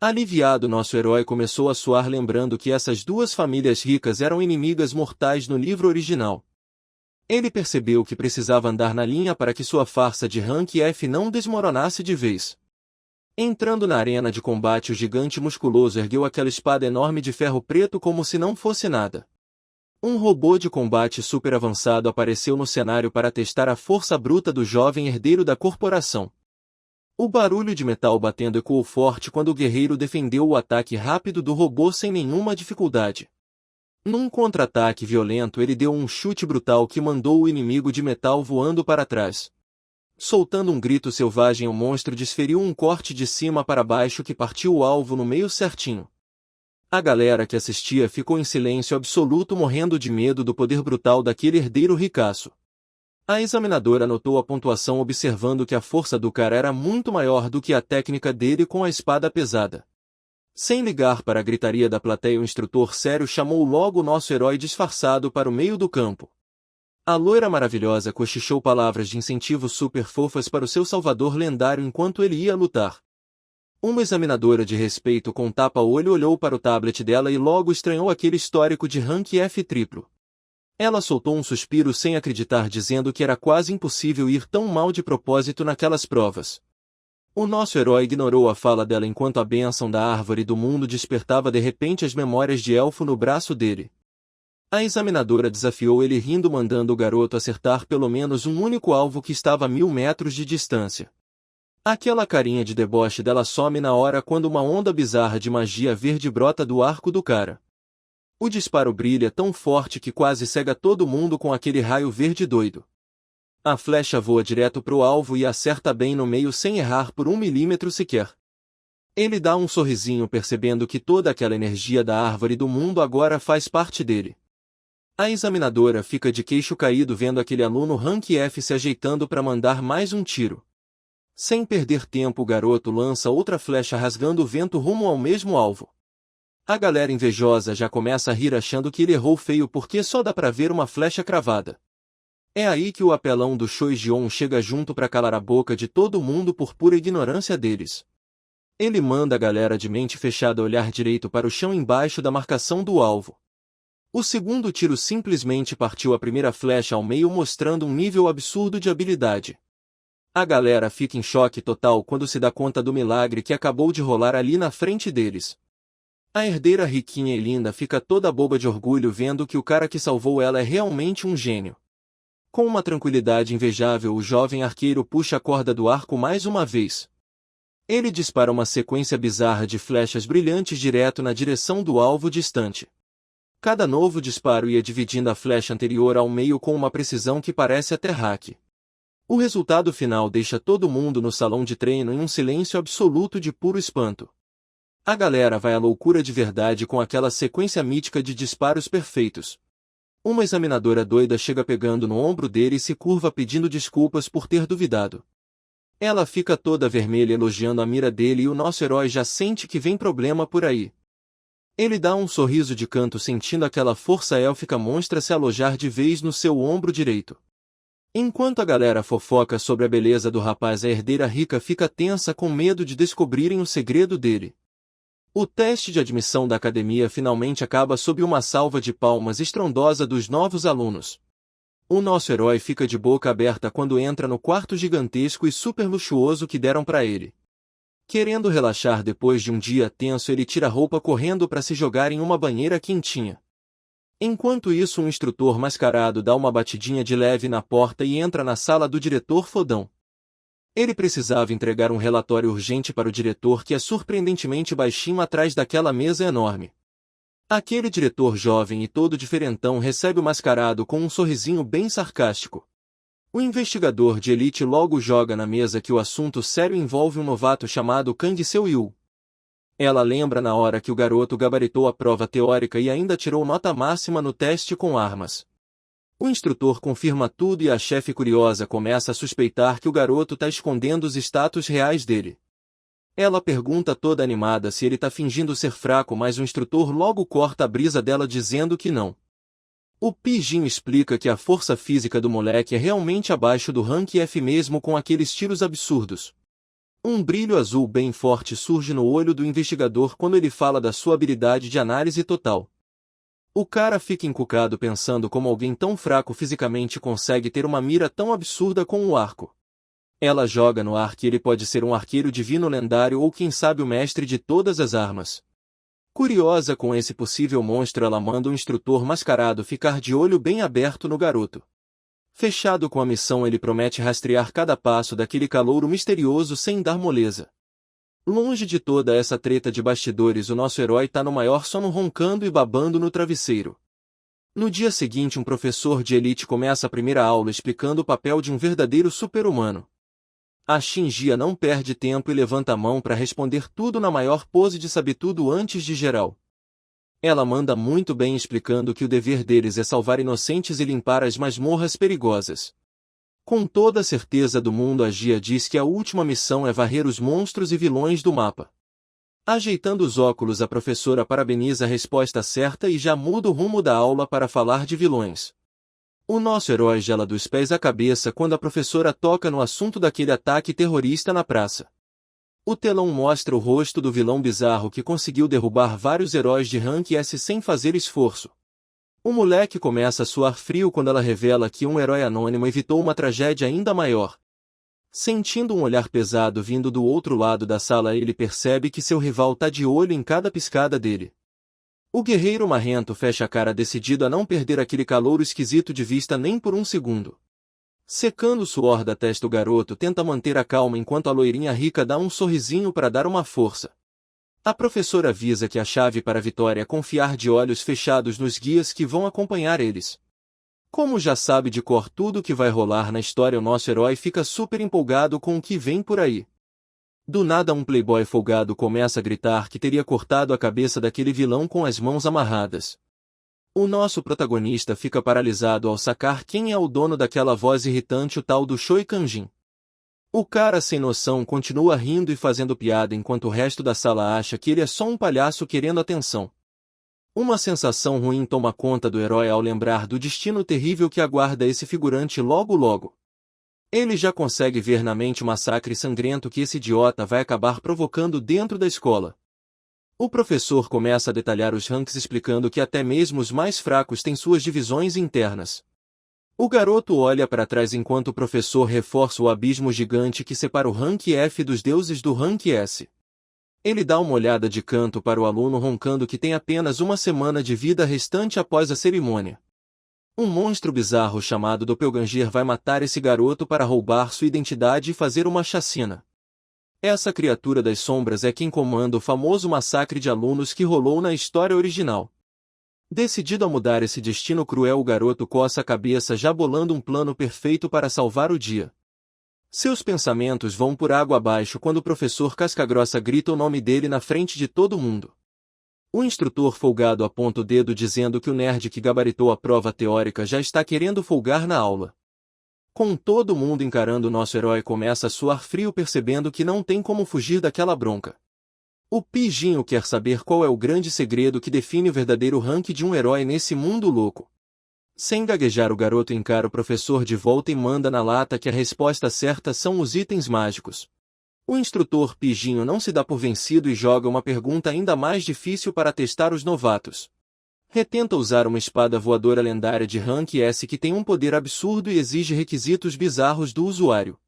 Aliviado, nosso herói começou a suar lembrando que essas duas famílias ricas eram inimigas mortais no livro original. Ele percebeu que precisava andar na linha para que sua farsa de rank F não desmoronasse de vez. Entrando na arena de combate, o gigante musculoso ergueu aquela espada enorme de ferro preto como se não fosse nada. Um robô de combate super avançado apareceu no cenário para testar a força bruta do jovem herdeiro da corporação. O barulho de metal batendo ecoou forte quando o guerreiro defendeu o ataque rápido do robô sem nenhuma dificuldade. Num contra-ataque violento, ele deu um chute brutal que mandou o inimigo de metal voando para trás. Soltando um grito selvagem, o monstro desferiu um corte de cima para baixo que partiu o alvo no meio certinho. A galera que assistia ficou em silêncio absoluto, morrendo de medo do poder brutal daquele herdeiro ricaço. A examinadora anotou a pontuação observando que a força do cara era muito maior do que a técnica dele com a espada pesada. Sem ligar para a gritaria da plateia, o instrutor sério chamou logo o nosso herói disfarçado para o meio do campo. A loira maravilhosa cochichou palavras de incentivo super fofas para o seu salvador lendário enquanto ele ia lutar. Uma examinadora de respeito com tapa-olho olhou para o tablet dela e logo estranhou aquele histórico de rank F triplo. Ela soltou um suspiro sem acreditar, dizendo que era quase impossível ir tão mal de propósito naquelas provas. O nosso herói ignorou a fala dela enquanto a bênção da árvore do mundo despertava de repente as memórias de elfo no braço dele. A examinadora desafiou ele rindo, mandando o garoto acertar pelo menos um único alvo que estava a 1000 metros de distância. Aquela carinha de deboche dela some na hora quando uma onda bizarra de magia verde brota do arco do cara. O disparo brilha tão forte que quase cega todo mundo com aquele raio verde doido. A flecha voa direto pro alvo e acerta bem no meio sem errar por 1 milímetro sequer. Ele dá um sorrisinho percebendo que toda aquela energia da árvore do mundo agora faz parte dele. A examinadora fica de queixo caído vendo aquele aluno rank F se ajeitando para mandar mais um tiro. Sem perder tempo, o garoto lança outra flecha rasgando o vento rumo ao mesmo alvo. A galera invejosa já começa a rir achando que ele errou feio porque só dá pra ver uma flecha cravada. É aí que o apelão do Choi-Jion chega junto pra calar a boca de todo mundo por pura ignorância deles. Ele manda a galera de mente fechada olhar direito para o chão embaixo da marcação do alvo. O segundo tiro simplesmente partiu a primeira flecha ao meio, mostrando um nível absurdo de habilidade. A galera fica em choque total quando se dá conta do milagre que acabou de rolar ali na frente deles. A herdeira riquinha e linda fica toda boba de orgulho vendo que o cara que salvou ela é realmente um gênio. Com uma tranquilidade invejável, o jovem arqueiro puxa a corda do arco mais uma vez. Ele dispara uma sequência bizarra de flechas brilhantes direto na direção do alvo distante. Cada novo disparo ia dividindo a flecha anterior ao meio com uma precisão que parece até hack. O resultado final deixa todo mundo no salão de treino em um silêncio absoluto de puro espanto. A galera vai à loucura de verdade com aquela sequência mítica de disparos perfeitos. Uma examinadora doida chega pegando no ombro dele e se curva pedindo desculpas por ter duvidado. Ela fica toda vermelha elogiando a mira dele e o nosso herói já sente que vem problema por aí. Ele dá um sorriso de canto sentindo aquela força élfica monstra se alojar de vez no seu ombro direito. Enquanto a galera fofoca sobre a beleza do rapaz, a herdeira rica fica tensa com medo de descobrirem o segredo dele. O teste de admissão da academia finalmente acaba sob uma salva de palmas estrondosa dos novos alunos. O nosso herói fica de boca aberta quando entra no quarto gigantesco e super luxuoso que deram para ele. Querendo relaxar depois de um dia tenso, ele tira a roupa correndo para se jogar em uma banheira quentinha. Enquanto isso, um instrutor mascarado dá uma batidinha de leve na porta e entra na sala do diretor fodão. Ele precisava entregar um relatório urgente para o diretor, que é surpreendentemente baixinho atrás daquela mesa enorme. Aquele diretor jovem e todo diferentão recebe o mascarado com um sorrisinho bem sarcástico. O investigador de elite logo joga na mesa que o assunto sério envolve um novato chamado Kang Seo-yu. Ela lembra na hora que o garoto gabaritou a prova teórica e ainda tirou nota máxima no teste com armas. O instrutor confirma tudo e a chefe curiosa começa a suspeitar que o garoto está escondendo os status reais dele. Ela pergunta toda animada se ele está fingindo ser fraco, mas o instrutor logo corta a brisa dela dizendo que não. O Pijinho explica que a força física do moleque é realmente abaixo do rank F mesmo com aqueles tiros absurdos. Um brilho azul bem forte surge no olho do investigador quando ele fala da sua habilidade de análise total. O cara fica encucado pensando como alguém tão fraco fisicamente consegue ter uma mira tão absurda com o arco. Ela joga no ar que ele pode ser um arqueiro divino lendário ou quem sabe o mestre de todas as armas. Curiosa com esse possível monstro, ela manda o instrutor mascarado ficar de olho bem aberto no garoto. Fechado com a missão, ele promete rastrear cada passo daquele calouro misterioso sem dar moleza. Longe de toda essa treta de bastidores, o nosso herói tá no maior sono, roncando e babando no travesseiro. No dia seguinte, um professor de elite começa a primeira aula explicando o papel de um verdadeiro super-humano. A Shinjia não perde tempo e levanta a mão para responder tudo na maior pose de sabe-tudo antes de geral. Ela manda muito bem explicando que o dever deles é salvar inocentes e limpar as masmorras perigosas. Com toda a certeza do mundo, a Gia diz que a última missão é varrer os monstros e vilões do mapa. Ajeitando os óculos, a professora parabeniza a resposta certa e já muda o rumo da aula para falar de vilões. O nosso herói gela dos pés à cabeça quando a professora toca no assunto daquele ataque terrorista na praça. O telão mostra o rosto do vilão bizarro que conseguiu derrubar vários heróis de rank S sem fazer esforço. O moleque começa a suar frio quando ela revela que um herói anônimo evitou uma tragédia ainda maior. Sentindo um olhar pesado vindo do outro lado da sala, ele percebe que seu rival tá de olho em cada piscada dele. O guerreiro marrento fecha a cara, decidido a não perder aquele calouro esquisito de vista nem por um segundo. Secando o suor da testa, o garoto tenta manter a calma enquanto a loirinha rica dá um sorrisinho para dar uma força. A professora avisa que a chave para a vitória é confiar de olhos fechados nos guias que vão acompanhar eles. Como já sabe de cor tudo o que vai rolar na história, o nosso herói fica super empolgado com o que vem por aí. Do nada, um playboy folgado começa a gritar que teria cortado a cabeça daquele vilão com as mãos amarradas. O nosso protagonista fica paralisado ao sacar quem é o dono daquela voz irritante, o tal do Choi Kanjin. O cara sem noção continua rindo e fazendo piada enquanto o resto da sala acha que ele é só um palhaço querendo atenção. Uma sensação ruim toma conta do herói ao lembrar do destino terrível que aguarda esse figurante logo logo. Ele já consegue ver na mente o massacre sangrento que esse idiota vai acabar provocando dentro da escola. O professor começa a detalhar os ranks, explicando que até mesmo os mais fracos têm suas divisões internas. O garoto olha para trás enquanto o professor reforça o abismo gigante que separa o rank F dos deuses do rank S. Ele dá uma olhada de canto para o aluno, roncando que tem apenas uma semana de vida restante após a cerimônia. Um monstro bizarro chamado Doppelganger vai matar esse garoto para roubar sua identidade e fazer uma chacina. Essa criatura das sombras é quem comanda o famoso massacre de alunos que rolou na história original. Decidido a mudar esse destino cruel, o garoto coça a cabeça já bolando um plano perfeito para salvar o dia. Seus pensamentos vão por água abaixo quando o professor Cascagrossa grita o nome dele na frente de todo mundo. O instrutor folgado aponta o dedo dizendo que o nerd que gabaritou a prova teórica já está querendo folgar na aula. Com todo mundo encarando, nosso herói começa a suar frio percebendo que não tem como fugir daquela bronca. O Pijinho quer saber qual é o grande segredo que define o verdadeiro rank de um herói nesse mundo louco. Sem gaguejar, o garoto encara o professor de volta e manda na lata que a resposta certa são os itens mágicos. O instrutor Pijinho não se dá por vencido e joga uma pergunta ainda mais difícil para testar os novatos. Retenta usar uma espada voadora lendária de rank S que tem um poder absurdo e exige requisitos bizarros do usuário.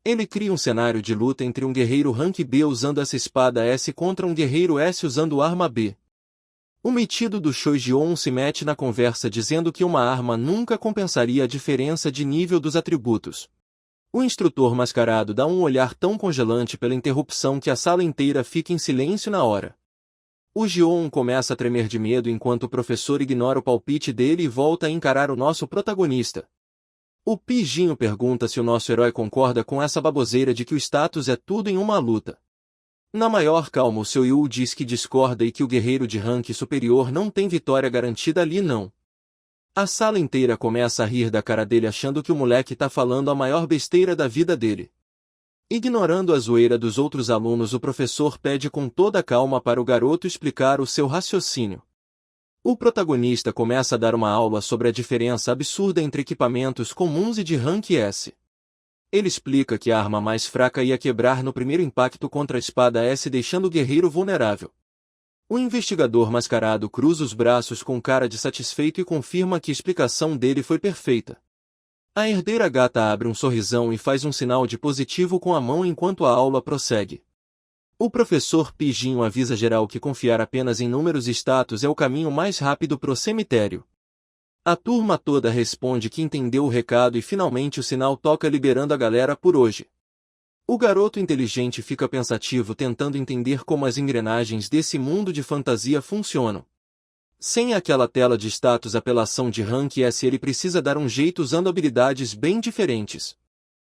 Ele cria um cenário de luta entre um guerreiro rank B usando essa espada S contra um guerreiro S usando arma B. O metido do Shoujion se mete na conversa dizendo que uma arma nunca compensaria a diferença de nível dos atributos. O instrutor mascarado dá um olhar tão congelante pela interrupção que a sala inteira fica em silêncio na hora. O Gion começa a tremer de medo enquanto o professor ignora o palpite dele e volta a encarar o nosso protagonista. O Pijinho pergunta se o nosso herói concorda com essa baboseira de que o status é tudo em uma luta. Na maior calma, o seu Yu diz que discorda e que o guerreiro de rank superior não tem vitória garantida ali não. A sala inteira começa a rir da cara dele achando que o moleque tá falando a maior besteira da vida dele. Ignorando a zoeira dos outros alunos, o professor pede com toda a calma para o garoto explicar o seu raciocínio. O protagonista começa a dar uma aula sobre a diferença absurda entre equipamentos comuns e de rank S. Ele explica que a arma mais fraca ia quebrar no primeiro impacto contra a espada S, deixando o guerreiro vulnerável. O investigador mascarado cruza os braços com cara de satisfeito e confirma que a explicação dele foi perfeita. A herdeira gata abre um sorrisão e faz um sinal de positivo com a mão enquanto a aula prossegue. O professor Pijinho avisa geral que confiar apenas em números e status é o caminho mais rápido pro cemitério. A turma toda responde que entendeu o recado e finalmente o sinal toca liberando a galera por hoje. O garoto inteligente fica pensativo tentando entender como as engrenagens desse mundo de fantasia funcionam. Sem aquela tela de status apelação de rank S, ele precisa dar um jeito usando habilidades bem diferentes.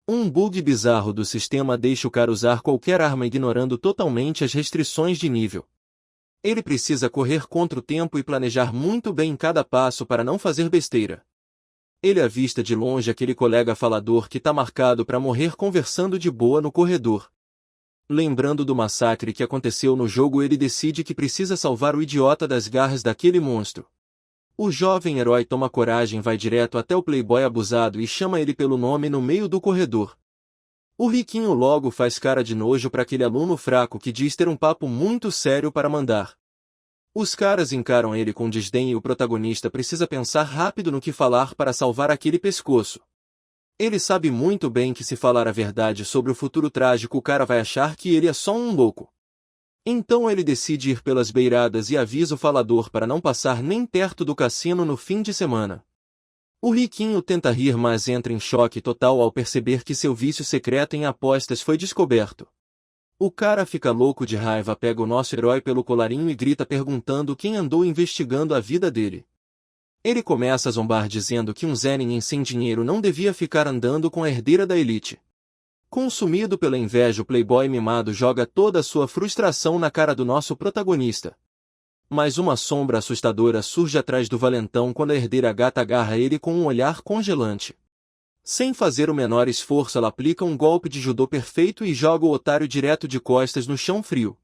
Um bug bizarro do sistema deixa o cara usar qualquer arma ignorando totalmente as restrições de nível. Ele precisa correr contra o tempo e planejar muito bem cada passo para não fazer besteira. Ele avista de longe aquele colega falador que tá marcado para morrer conversando de boa no corredor. Lembrando do massacre que aconteceu no jogo, ele decide que precisa salvar o idiota das garras daquele monstro. O jovem herói toma coragem, vai direto até o playboy abusado e chama ele pelo nome no meio do corredor. O riquinho logo faz cara de nojo para aquele aluno fraco que diz ter um papo muito sério para mandar. Os caras encaram ele com desdém e o protagonista precisa pensar rápido no que falar para salvar aquele pescoço. Ele sabe muito bem que se falar a verdade sobre o futuro trágico, o cara vai achar que ele é só um louco. Então ele decide ir pelas beiradas e avisa o falador para não passar nem perto do cassino no fim de semana. O riquinho tenta rir, mas entra em choque total ao perceber que seu vício secreto em apostas foi descoberto. O cara fica louco de raiva, pega o nosso herói pelo colarinho e grita perguntando quem andou investigando a vida dele. Ele começa a zombar dizendo que um Zenin sem dinheiro não devia ficar andando com a herdeira da elite. Consumido pela inveja, o playboy mimado joga toda a sua frustração na cara do nosso protagonista. Mas uma sombra assustadora surge atrás do valentão quando a herdeira gata agarra ele com um olhar congelante. Sem fazer o menor esforço, ela aplica um golpe de judô perfeito e joga o otário direto de costas no chão frio.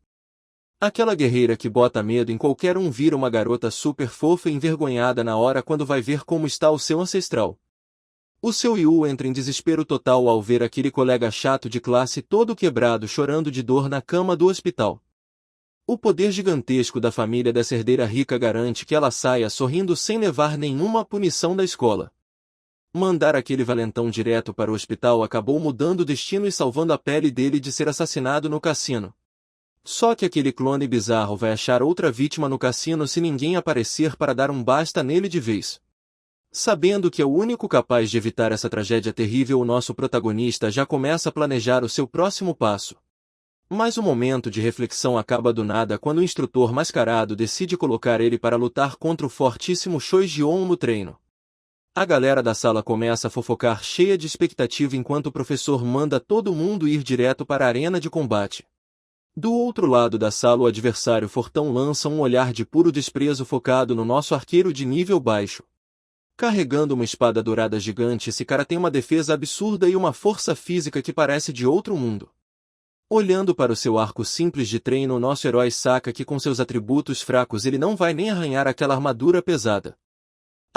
Aquela guerreira que bota medo em qualquer um vira uma garota super fofa e envergonhada na hora quando vai ver como está o seu ancestral. O seu Yu entra em desespero total ao ver aquele colega chato de classe todo quebrado chorando de dor na cama do hospital. O poder gigantesco da família dessa herdeira rica garante que ela saia sorrindo sem levar nenhuma punição da escola. Mandar aquele valentão direto para o hospital acabou mudando o destino e salvando a pele dele de ser assassinado no cassino. Só que aquele clone bizarro vai achar outra vítima no cassino se ninguém aparecer para dar um basta nele de vez. Sabendo que é o único capaz de evitar essa tragédia terrível, o nosso protagonista já começa a planejar o seu próximo passo. Mas o momento de reflexão acaba do nada quando o instrutor mascarado decide colocar ele para lutar contra o fortíssimo Shoujion no treino. A galera da sala começa a fofocar cheia de expectativa enquanto o professor manda todo mundo ir direto para a arena de combate. Do outro lado da sala o adversário fortão lança um olhar de puro desprezo focado no nosso arqueiro de nível baixo. Carregando uma espada dourada gigante, esse cara tem uma defesa absurda e uma força física que parece de outro mundo. Olhando para o seu arco simples de treino, o nosso herói saca que com seus atributos fracos ele não vai nem arranhar aquela armadura pesada.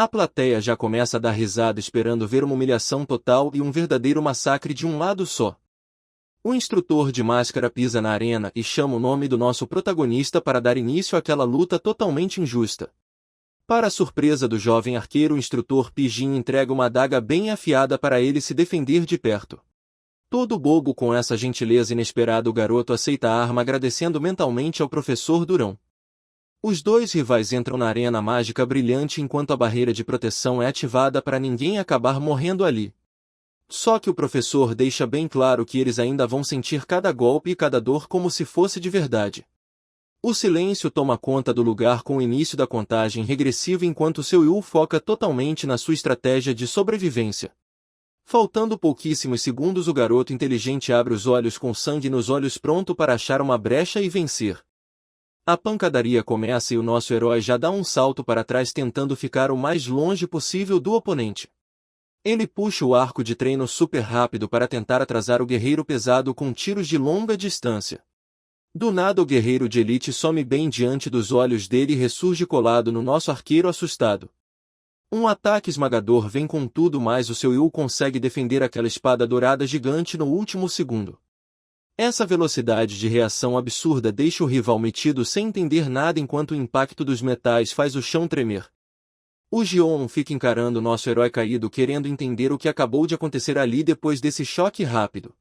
A plateia já começa a dar risada esperando ver uma humilhação total e um verdadeiro massacre de um lado só. O instrutor de máscara pisa na arena e chama o nome do nosso protagonista para dar início àquela luta totalmente injusta. Para a surpresa do jovem arqueiro, o instrutor Pijin entrega uma adaga bem afiada para ele se defender de perto. Todo bobo com essa gentileza inesperada, o garoto aceita a arma agradecendo mentalmente ao professor Durão. Os dois rivais entram na arena mágica brilhante enquanto a barreira de proteção é ativada para ninguém acabar morrendo ali. Só que o professor deixa bem claro que eles ainda vão sentir cada golpe e cada dor como se fosse de verdade. O silêncio toma conta do lugar com o início da contagem regressiva enquanto seu Yu foca totalmente na sua estratégia de sobrevivência. Faltando pouquíssimos segundos, o garoto inteligente abre os olhos com sangue nos olhos pronto para achar uma brecha e vencer. A pancadaria começa e o nosso herói já dá um salto para trás tentando ficar o mais longe possível do oponente. Ele puxa o arco de treino super rápido para tentar atrasar o guerreiro pesado com tiros de longa distância. Do nada o guerreiro de elite some bem diante dos olhos dele e ressurge colado no nosso arqueiro assustado. Um ataque esmagador vem com tudo, mas o seu Yu consegue defender aquela espada dourada gigante no último segundo. Essa velocidade de reação absurda deixa o rival metido sem entender nada enquanto o impacto dos metais faz o chão tremer. O Gion fica encarando nosso herói caído querendo entender o que acabou de acontecer ali depois desse choque rápido.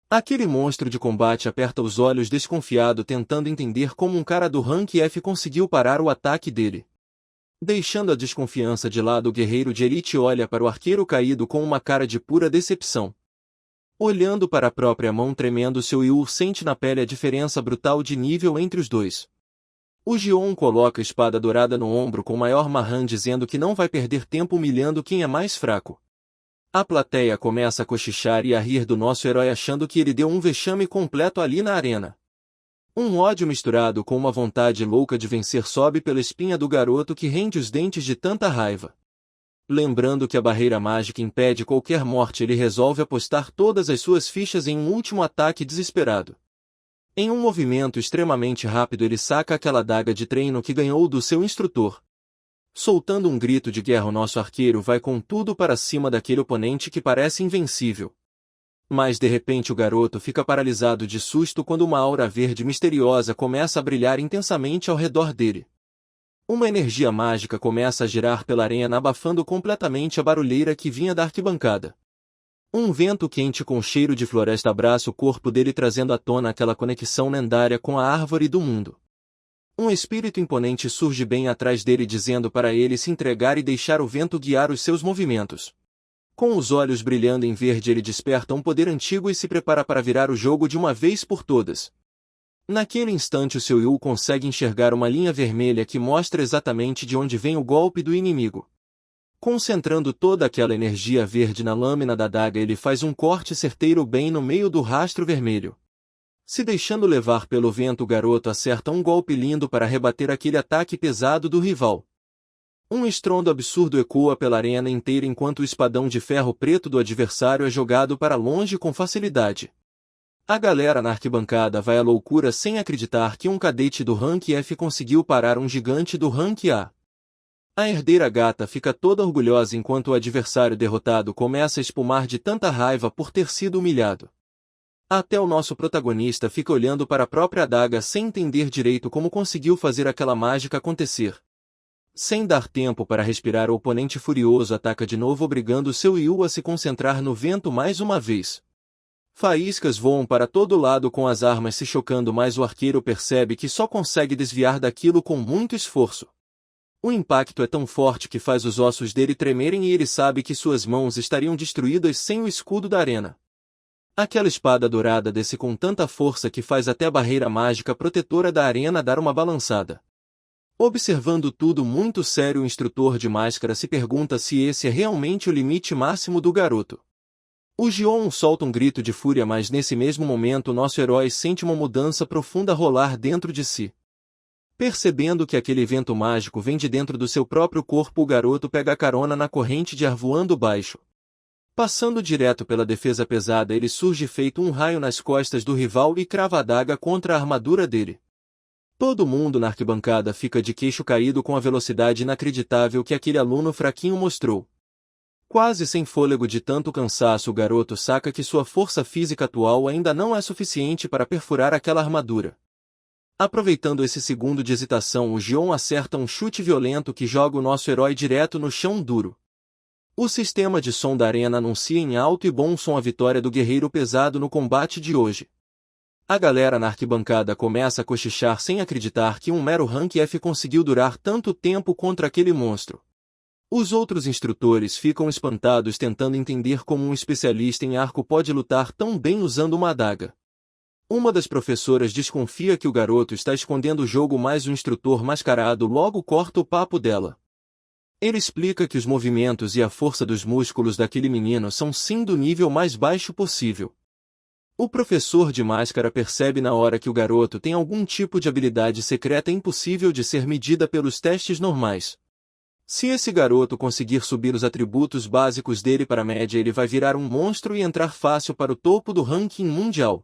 Aquele monstro de combate aperta os olhos desconfiado tentando entender como um cara do rank F conseguiu parar o ataque dele. Deixando a desconfiança de lado, o guerreiro de elite olha para o arqueiro caído com uma cara de pura decepção. Olhando para a própria mão tremendo, seu Yu sente na pele a diferença brutal de nível entre os dois. O Gion coloca a espada dourada no ombro com maior marrã dizendo que não vai perder tempo humilhando quem é mais fraco. A plateia começa a cochichar e a rir do nosso herói achando que ele deu um vexame completo ali na arena. Um ódio misturado com uma vontade louca de vencer sobe pela espinha do garoto que rende os dentes de tanta raiva. Lembrando que a barreira mágica impede qualquer morte, ele resolve apostar todas as suas fichas em um último ataque desesperado. Em um movimento extremamente rápido ele saca aquela adaga de treino que ganhou do seu instrutor. Soltando um grito de guerra, o nosso arqueiro vai com tudo para cima daquele oponente que parece invencível. Mas de repente o garoto fica paralisado de susto quando uma aura verde misteriosa começa a brilhar intensamente ao redor dele. Uma energia mágica começa a girar pela arena, abafando completamente a barulheira que vinha da arquibancada. Um vento quente com cheiro de floresta abraça o corpo dele, trazendo à tona aquela conexão lendária com a árvore do mundo. Um espírito imponente surge bem atrás dele dizendo para ele se entregar e deixar o vento guiar os seus movimentos. Com os olhos brilhando em verde, ele desperta um poder antigo e se prepara para virar o jogo de uma vez por todas. Naquele instante o seu Yu consegue enxergar uma linha vermelha que mostra exatamente de onde vem o golpe do inimigo. Concentrando toda aquela energia verde na lâmina da adaga, ele faz um corte certeiro bem no meio do rastro vermelho. Se deixando levar pelo vento, o garoto acerta um golpe lindo para rebater aquele ataque pesado do rival. Um estrondo absurdo ecoa pela arena inteira enquanto o espadão de ferro preto do adversário é jogado para longe com facilidade. A galera na arquibancada vai à loucura sem acreditar que um cadete do rank F conseguiu parar um gigante do rank A. A herdeira gata fica toda orgulhosa enquanto o adversário derrotado começa a espumar de tanta raiva por ter sido humilhado. Até o nosso protagonista fica olhando para a própria adaga sem entender direito como conseguiu fazer aquela mágica acontecer. Sem dar tempo para respirar, o oponente furioso ataca de novo, obrigando seu Yu a se concentrar no vento mais uma vez. Faíscas voam para todo lado com as armas se chocando, mas o arqueiro percebe que só consegue desviar daquilo com muito esforço. O impacto é tão forte que faz os ossos dele tremerem e ele sabe que suas mãos estariam destruídas sem o escudo da arena. Aquela espada dourada desce com tanta força que faz até a barreira mágica protetora da arena dar uma balançada. Observando tudo muito sério, o instrutor de máscara se pergunta se esse é realmente o limite máximo do garoto. O Gion solta um grito de fúria, mas nesse mesmo momento nosso herói sente uma mudança profunda rolar dentro de si. Percebendo que aquele evento mágico vem de dentro do seu próprio corpo, o garoto pega carona na corrente de ar voando baixo. Passando direto pela defesa pesada, ele surge feito um raio nas costas do rival e crava a adaga contra a armadura dele. Todo mundo na arquibancada fica de queixo caído com a velocidade inacreditável que aquele aluno fraquinho mostrou. Quase sem fôlego de tanto cansaço, o garoto saca que sua força física atual ainda não é suficiente para perfurar aquela armadura. Aproveitando esse segundo de hesitação, o Gion acerta um chute violento que joga o nosso herói direto no chão duro. O sistema de som da arena anuncia em alto e bom som a vitória do guerreiro pesado no combate de hoje. A galera na arquibancada começa a cochichar sem acreditar que um mero rank F conseguiu durar tanto tempo contra aquele monstro. Os outros instrutores ficam espantados, tentando entender como um especialista em arco pode lutar tão bem usando uma adaga. Uma das professoras desconfia que o garoto está escondendo o jogo, mas o instrutor mascarado logo corta o papo dela. Ele explica que os movimentos e a força dos músculos daquele menino são sim do nível mais baixo possível. O professor de máscara percebe na hora que o garoto tem algum tipo de habilidade secreta impossível de ser medida pelos testes normais. Se esse garoto conseguir subir os atributos básicos dele para a média, ele vai virar um monstro e entrar fácil para o topo do ranking mundial.